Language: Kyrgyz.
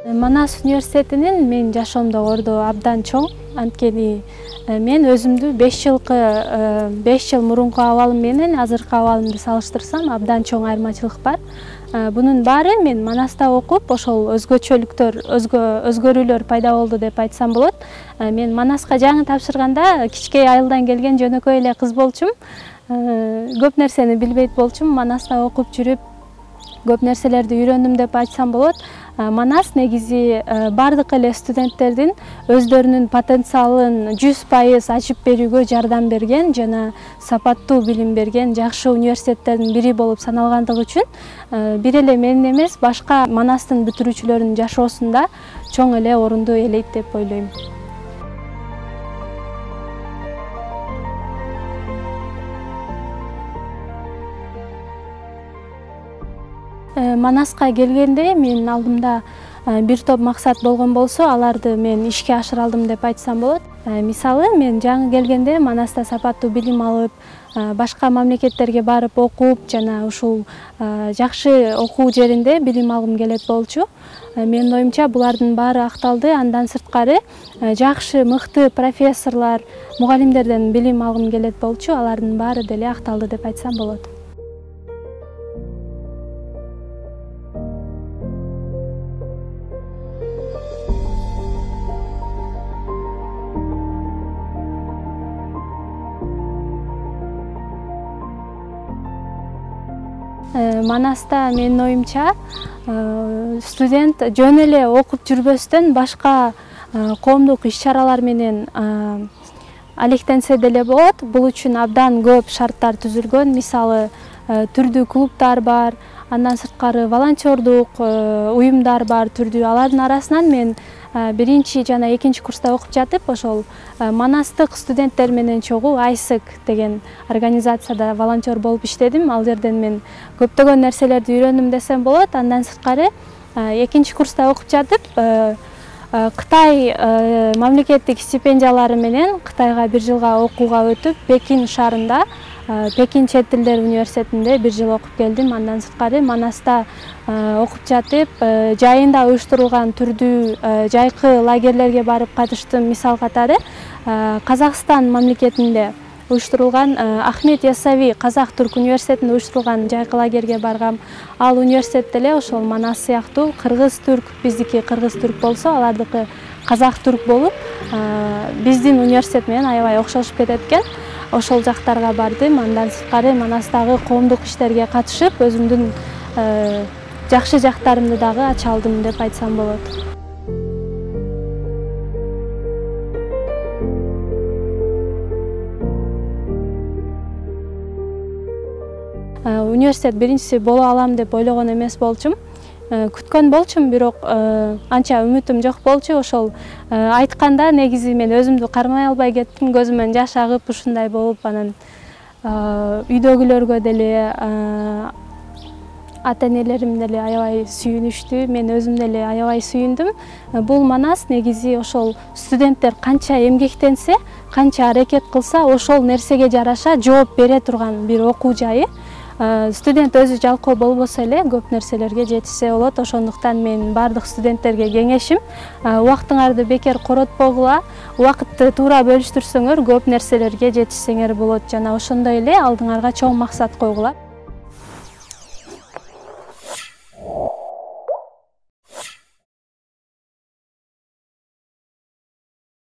Манас университетинин мен жашоомдогу орду абдан чоң. Анткени мен өзүмдү 5 жыл мурунку абалым менен азыркы абалымды салыштырсам абдан чоң айырмачылык бар. Бунун баары мен Манаста окуп, ошол өзгөрүүлөр пайда болду деп айтсам болот. Мен Манаска жаңы тапшырганда кичке айылдан келген жөнөкөй эле кыз болчумун. Көп нерсени билбейт болчумун. Манаста окуп жүрүп көп нерселерди үйрөндүм деп айтсам болот. Манас негизи бардык эле студенттердин өздөрүнүн потенциалын 100% ачып берүүгө жардам берген жана сапаттуу билим берген жакшы университеттердин бири болуп саналгандыгы үчүн бир эле менин эмес, башка Манастын бүтүрүүчүлөрүнүн жашоосунда чоң эле орунду ээлейт деп ойлойм. Манаска келгенде менин алдымда бир топ максат болгон болсо, аларды мен ишке ашыра алдым деп айтсам болот. Мисалы, мен жаңы келгенде Манаста сапаттуу билим алып, башка мамлекеттерге барып окуп жана ушул жакшы окуу жеринде билим алгым келет болчу. Менин оюмча булардын баары акталды. Андан сырткары жакшы, мыкты профессорлор, мугалимдерден билим алгым келет болчу. Алардын баары деле акталды деп айтсам болот. Манаста менин оюмча студент жөн эле окуп жүрбөстөн башка коомдук иш-чаралар менен алектенсе деле болот. Бул үчүн абдан көп шарттар түзүлгөн. Мисалы, түрдүү клубдар бар, андан сырткары волонтердук уюмдар бар түрдүү. Алардын арасынан мен биринчи жана экинчи курста окуп жатып, ошол Манастык студенттер менен чогуу ISEC деген организацияда волонтер болуп иштедим. Ал жерден мен көптөгөн нерселерди үйрөндүм десем болот. Андан сырткары экинчи курста окуп жатып, Кытай мамлекеттик стипендиялары менен Кытайга бир жылга окууга өтүп, Пекин шаарында Пекин чет тилдер университетинде бир жыл окуп келдим. Андан сырткары Манаста окуп жатып, жайында уюштурулган түрдүү жайкы лагерлерге барып катыштым. Мисал катары Казакстан мамлекетинде уюштурулган Ахмет Яссави Казак-Түрк университетинде уюштурулган жайкы лагерге баргам. Ал университет деле ошол Манас сыяктуу кыргыз-түрк, биздики кыргыз-түрк болсо, алардыкы казак-түрк болуп, биздин университет менен аябай окшошуп кетет экен. Ошол жактарга бардым. Андан сырткары Манастагы коомдук иштерге катышып, өзүмдүн жакшы жактарымды дагы ача алдым деп айтсам болот. Университет биринчиси боло алам деп ойлогон эмес болчумун. Күткөн болчумун, бирок анча үмүтүм жок болчу. Ошол айтканда негизи мен өзүмдү кармай албай кеттим. Көзүмөн жаш агып ушундай болуп, анан үйдөгүлөргө деле ата-энелерим деле аябай сүйүнүштү. Мен өзүм деле аябай сүйүндүм. Бул Манас негизи ошол студенттер канча эмгектенсе, канча аракет кылса, ошол нерсеге жараша жооп бере турган бир окуу жайы. Студент өзү жалкоо болбосо эле көп нерселерге жетишсе болот. Ошондуктан мен бардык студенттерге кеңешим, убактыңарды бекер коротпогула, убакытты туура бөлүштүрсөңөр көп нерселерге жетишсеңер болот. Жана ошондой эле алдыңарга чоң максат койгула.